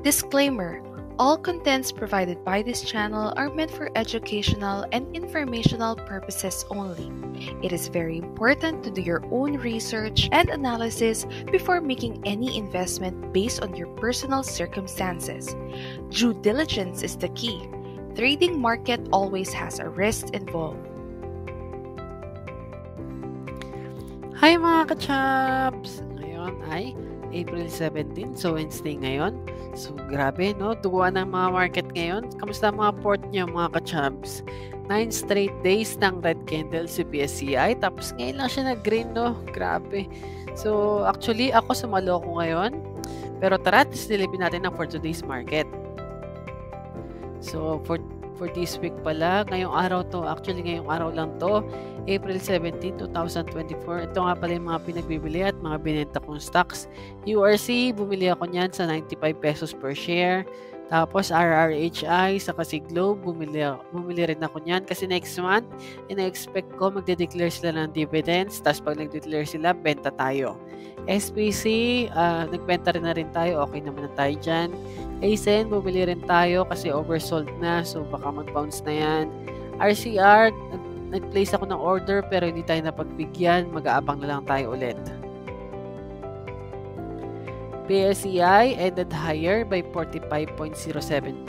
Disclaimer: all contents provided by this channel are meant for educational and informational purposes only. It is very important to do your own research and analysis before making any investment based on your personal circumstances. Due diligence is the key. Trading market always has a risk involved. Hi mga ka-chabs! Ngayon ay April 17, so Wednesday ngayon. So grabe no, duguan ng mga market ngayon. Kamusta mga port nyo mga ka-chabs? 9 straight days ng red candle si PSCI, tapos ngayon lang siya nag-green no, grabe. So actually ako sumalo ko ngayon, pero tara, silipin natin ang for today's market. So for this week pala, ngayong araw to, actually ngayong araw lang to, April 17, 2024. Ito nga pala yung mga pinagbibili at mga binenta kong stocks. URC, bumili ako niyan sa 95 pesos per share. Tapos RRHI, sa kasi Globe, bumili rin ako niyan kasi next month, ina-expect ko magde-declare sila ng dividends. Tapos pag nag-declare sila, benta tayo. SPC, nagbenta rin na rin tayo. Okay naman na tayo dyan. ASEN, bumili rin tayo kasi oversold na. So baka mag-bounce na yan. RCR, nag-place ako ng order pero hindi tayo napagbigyan. Mag-aabang na lang tayo ulit. PSEI ended higher by 45.07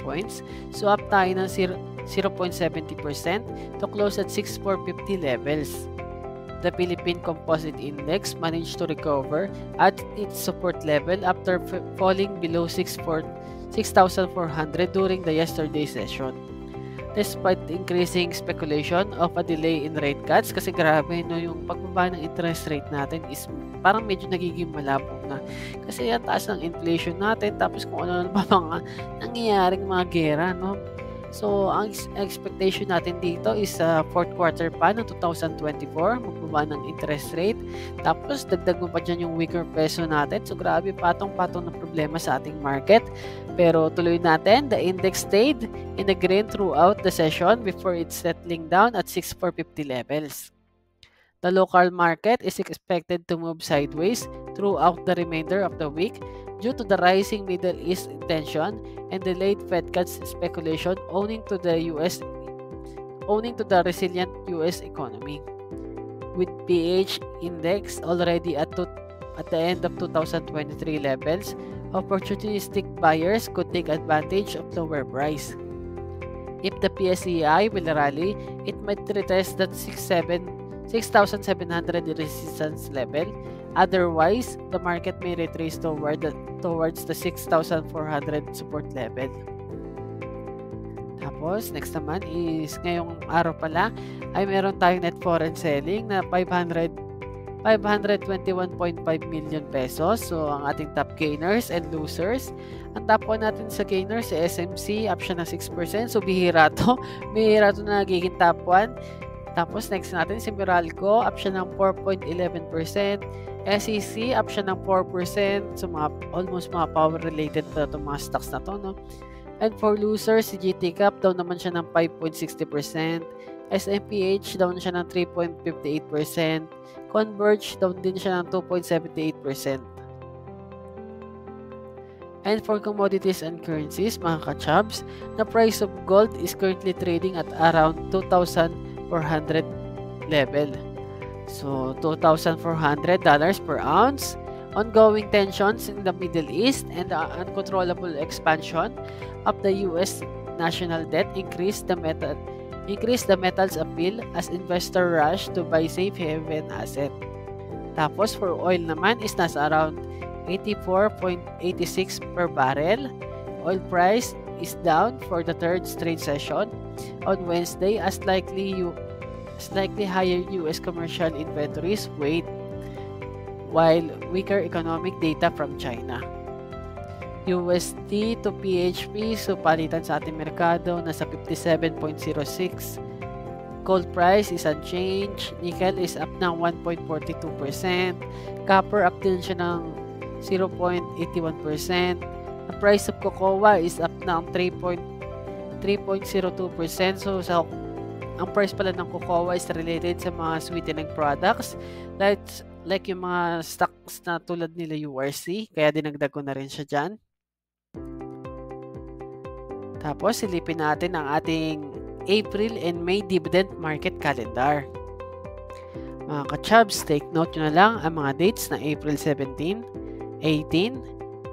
points. So up tayo ng 0.70% to close at 6,450 levels. The Philippine Composite Index managed to recover at its support level after falling below 6,400 during the yesterday session. Despite increasing speculation of a delay in rate cuts, kasi grabe no, yung pagbaba ng interest rate natin is parang medyo nagiging malabo na. Kasi ang taas ng inflation natin, tapos kung ano pa mga nangyayaring mga gera, no? So, ang expectation natin dito is fourth quarter pa ng 2024, magbaba ng interest rate. Tapos, dagdag mo pa dyan yung weaker peso natin. So, grabe, patong-patong na problema sa ating market. Pero tuloy natin, the index stayed in the green throughout the session before it's settling down at 6,450 levels. The local market is expected to move sideways throughout the remainder of the week due to the rising Middle East tension and delayed Fed cuts speculation owing to the resilient US economy. With PH index already at the end of 2023 levels, opportunistic buyers could take advantage of lower price. If the PSEI will rally, it might retest that 6,700 resistance level. Otherwise, the market may retrace towards the 6,400 support level. Tapos, next naman is ngayong araw pala ay meron tayong net foreign selling na 521.5 million pesos. So, ang ating top gainers and losers. Ang top 1 natin sa gainers, si SMC, up siya ng 6%. So, bihira to. Bihira to na nagiging top 1. Tapos, next natin si Meralco, up siya ng 4.11%. SEC, up siya ng 4%. So, almost mga power-related pa itong mga stocks na to, no? And for losers, si GT Cap, down naman siya ng 5.60%. SMPH, down siya ng 3.58%. Converge, down din siya ng 2.78%. And for commodities and currencies, mga ka-chabs, the price of gold is currently trading at around 2,400 level. So, $2,400 per ounce. Ongoing tensions in the Middle East and the uncontrollable expansion of the U.S. national debt increased the metal's appeal as investor rush to buy safe haven asset. Tapos for oil naman is nasa around 84.86 per barrel. Oil price is down for the third straight session on Wednesday as slightly higher U.S. commercial inventories weighed while weaker economic data from China. USD to PHP, so palitan sa ating merkado, nasa 57.06. Gold price is unchanged. Nickel is up ng 1.42%. Copper up din siya ng 0.81%. The price of cocoa is up ng 3.02%. So, ang price pala ng cocoa is related sa mga sweetening products. Like yung mga stocks na tulad nila URC, kaya dinagdag ko na rin siya dyan. Tapos, silipin natin ang ating April and May dividend market calendar. Mga ka-chubs, take note nyo na lang ang mga dates na April 17, 18,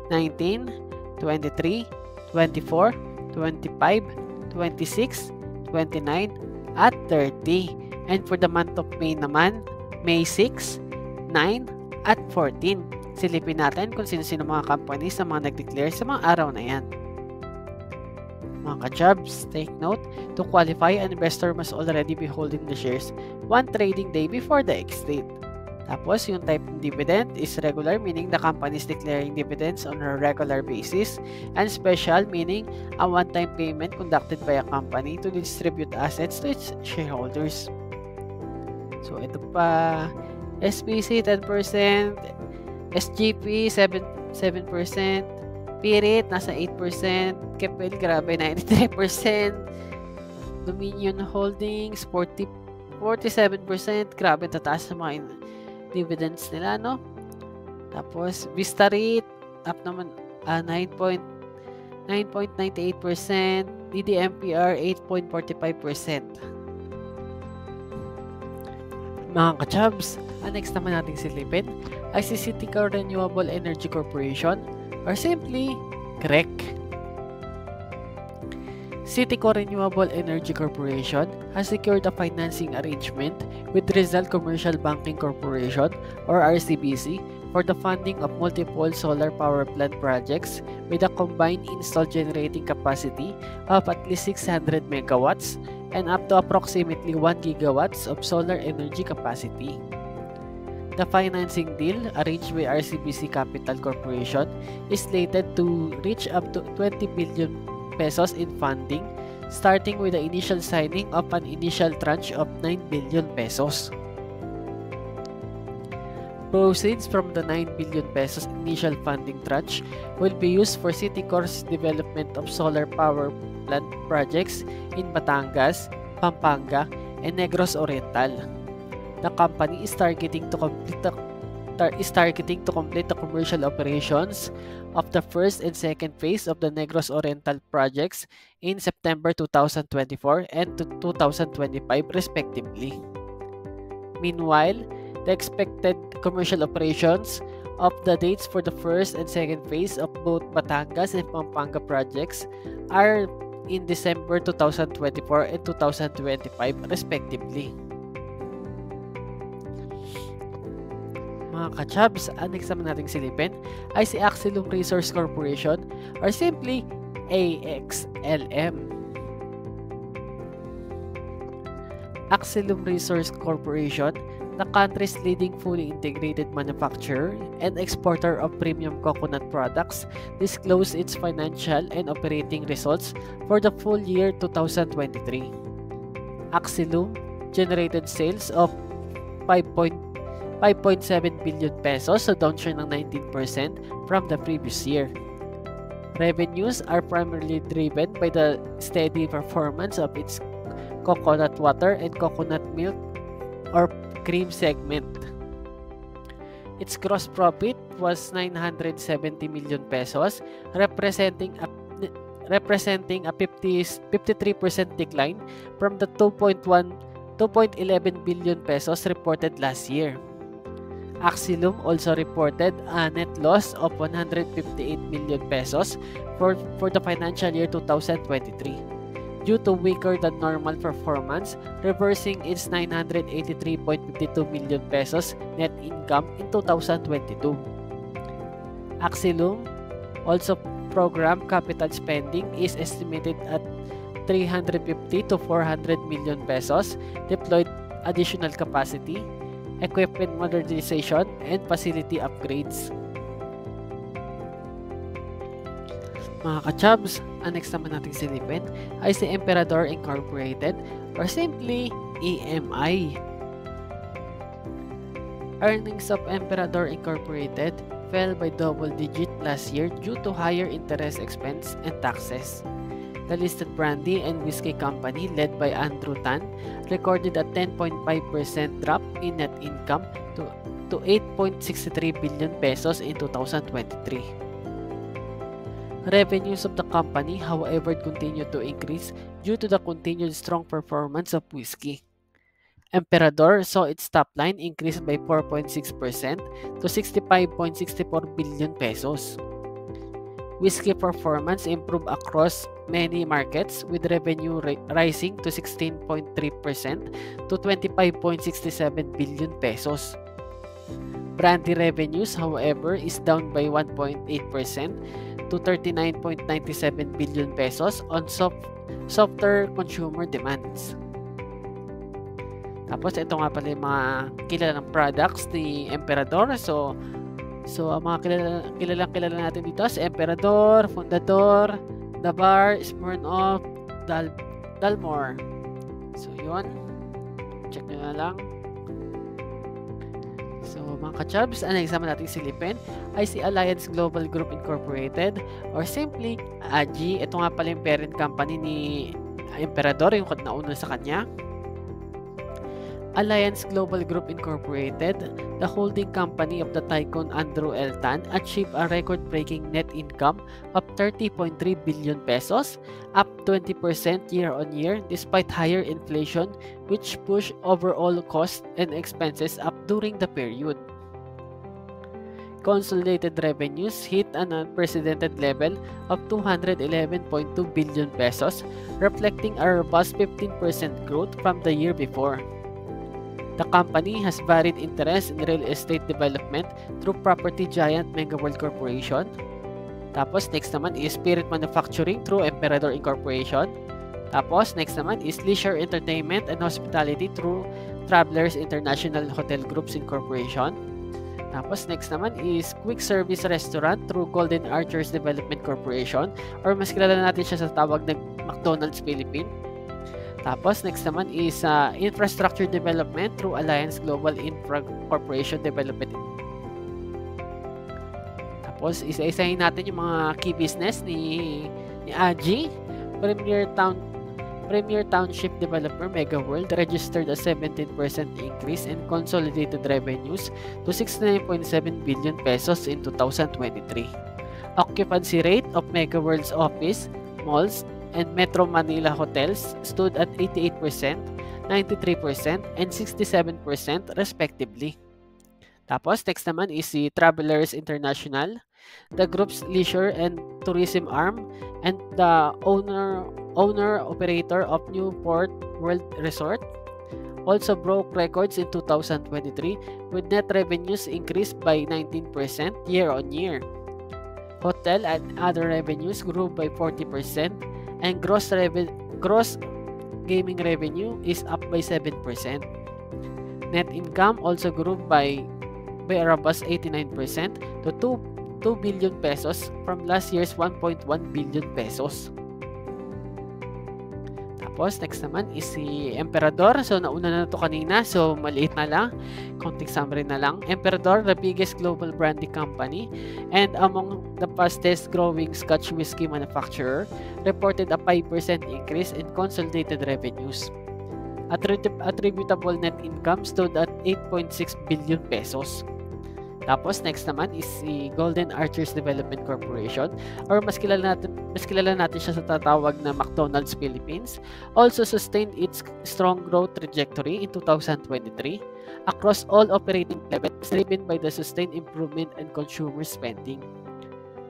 19, 23, 24, 25, 26, 29, at 30. And for the month of May naman, May 6, 9, at 14. Silipin natin kung sino-sino mga companies na mga nag-declare sa mga araw na yan. Mga ka-chubs, take note, to qualify, an investor must already be holding the shares one trading day before the ex-date. Tapos, yung type ng dividend is regular, meaning the company is declaring dividends on a regular basis, and special, meaning a one-time payment conducted by a company to distribute assets to its shareholders. So, ito pa, SPC 10%, SGP 7%, Pirit nasa 8%, Keppel grabe 93%, Dominion Holdings 47%, grabe tataas sa mga dividends nila, no? Tapos Vista REIT up naman 9.98%, DDMPR 8.45%. Mga ka-chubs, ang next naman nating silipin ay si Citicorp Renewable Energy Corporation, or simply CREC. Citicorp Renewable Energy Corporation has secured a financing arrangement with Rizal Commercial Banking Corporation, or RCBC, for the funding of multiple solar power plant projects with a combined installed generating capacity of at least 600 megawatts and up to approximately 1 gigawatts of solar energy capacity. The financing deal, arranged by RCBC Capital Corporation, is slated to reach up to 20 billion pesos in funding, starting with the initial signing of an initial tranche of 9 billion pesos. Proceeds from the 9 billion pesos initial funding tranche will be used for Citicorp's development of solar power plant projects in Batangas, Pampanga, and Negros Oriental. The company is targeting to complete the commercial operations of the first and second phase of the Negros Oriental projects in September 2024 and 2025 respectively. Meanwhile, the expected commercial operations of the dates for the first and second phase of both Batangas and Pampanga projects are in December 2024 and 2025 respectively. Mga ka-chubs, ang next naman nating silipin ay si Axelum Resource Corporation, or simply AXLM. Axelum Resource Corporation, the country's leading fully integrated manufacturer and exporter of premium coconut products, disclosed its financial and operating results for the full year 2023. Axelum generated sales of 5.7 billion pesos, so down siya ng 19% from the previous year. Revenues are primarily driven by the steady performance of its coconut water and coconut milk or cream segment. Its gross profit was 970 million pesos, representing a 53% decline from the 2.11 billion pesos reported last year. Axelum also reported a net loss of 158 million pesos for the financial year 2023 due to weaker than normal performance, reversing its 983.52 million pesos net income in 2022. Axelum also program capital spending is estimated at 350 to 400 million pesos, deployed additional capacity, equipment modernization, and facility upgrades. Mga ka-chubs, ang next naman nating silipin ay si Emperador Incorporated, or simply EMI. Earnings of Emperador Incorporated fell by double digit last year due to higher interest expense and taxes. The listed brandy and whiskey company, led by Andrew Tan, recorded a 10.5% drop in net income to 8.63 billion pesos in 2023. Revenues of the company, however, continued to increase due to the continued strong performance of whiskey. Emperador saw its top line increase by 4.6% to 65.64 billion pesos. Whiskey performance improved across many markets, with revenue rising to 16.3% to 25.67 billion pesos. Brandy revenues, however, is down by 1.8% to 39.97 billion pesos on softer consumer demands. Tapos ito nga pala yung mga kilalang products ni Emperador. So ang mga kilalang natin dito si Emperador, Fundador, Dabar, Smirnoff, Dalmore. So yun, check nyo na lang. So mga ka-chubs, ang exam natin silipin ay si Alliance Global Group Incorporated, or simply AGI. Ito nga pala yung parent company ni Emperador, yung nauna sa kanya. Alliance Global Group Incorporated, the holding company of the tycoon Andrew L. Tan, achieved a record-breaking net income of 30.3 billion pesos, up 20% year-on-year despite higher inflation, which pushed overall costs and expenses up during the period. Consolidated revenues hit an unprecedented level of 211.2 billion pesos, reflecting a robust 15% growth from the year before. The company has varied interests in real estate development through property giant Megaworld Corporation. Tapos next naman is Spirit Manufacturing through Emperador Incorporation. Tapos next naman is Leisure Entertainment and Hospitality through Travelers International Hotel Groups Incorporation. Tapos next naman is Quick Service Restaurant through Golden Arches Development Corporation, or mas kilala natin siya sa tawag na McDonald's Philippines. Tapos, next naman is Infrastructure Development through Alliance Global Infra Corporation Development. Tapos, isa-isahin natin yung mga key business ni AGI. Premier Township Developer Megaworld registered a 17% increase in consolidated revenues to 69.7 billion pesos in 2023. Occupancy rate of Megaworld's office, malls, and Metro Manila hotels stood at 88%, 93%, and 67% respectively. Tapos, next naman is si Travelers International, the group's leisure and tourism arm, and the owner-operator of Newport World Resort, also broke records in 2023 with net revenues increased by 19% year-on-year. Hotel and other revenues grew by 40%, and gross gaming revenue is up by 7%. Net income also grew by a robust 89% to 2 billion pesos from last year's 1.1 billion pesos. Tapos, next naman is si Emperador. So, nauna na ito kanina. So, maliit na lang. Konting summary na lang. Emperador, the biggest global brandy company and among the fastest growing Scotch whiskey manufacturer, reported a 5% increase in consolidated revenues. Attributable net income stood at 8.6 billion pesos. Tapos, next naman is si Golden Arches Development Corporation, or mas kilala natin siya sa tatawag na McDonald's Philippines, also sustained its strong growth trajectory in 2023 across all operating levels, driven by the sustained improvement in consumer spending.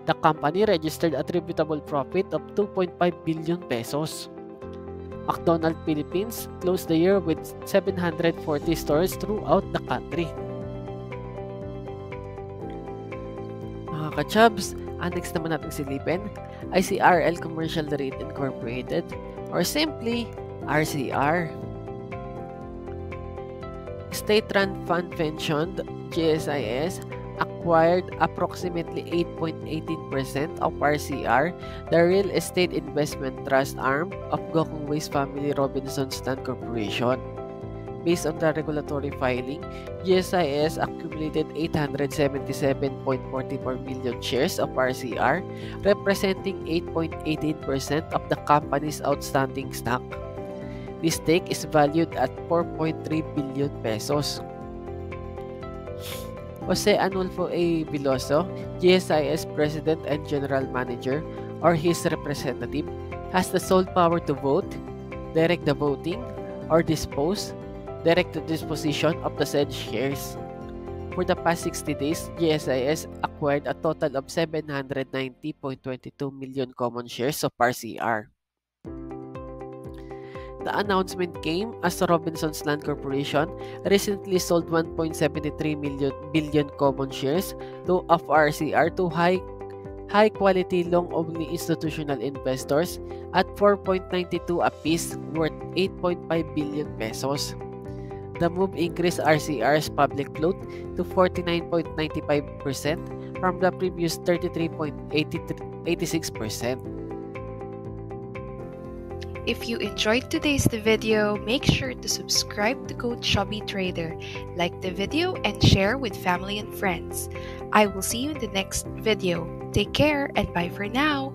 The company registered attributable profit of 2.5 billion pesos. McDonald's Philippines closed the year with 740 stores throughout the country. Mga ka-chubs, ang next naman natin silipin ay si RL Commercial REIT Incorporated, or simply RCR. State-run fund pension GSIS acquired approximately 8.18% of RCR, the real estate investment trust arm of Gokong West Family Robinson Stand Corporation. Based on the regulatory filing, GSIS accumulated 877.44 million shares of RCR, representing 8.18% of the company's outstanding stock. This stake is valued at 4.3 billion pesos. Jose Anulfo A. Veloso, GSIS President and General Manager, or his representative has the sole power to vote, direct the voting, or direct the disposition of the said shares. For the past 60 days, GSIS acquired a total of 790.22 million common shares of RCR. The announcement came as Robinsons Land Corporation recently sold 1.73 billion common shares of RCR to high-quality long-only institutional investors at 4.92 apiece, worth 8.5 billion pesos. The move increased RCR's public float to 49.95% from the previous 33.86%. If you enjoyed today's video, make sure to subscribe to Coach Chubby Trader, like the video, and share with family and friends. I will see you in the next video. Take care and bye for now.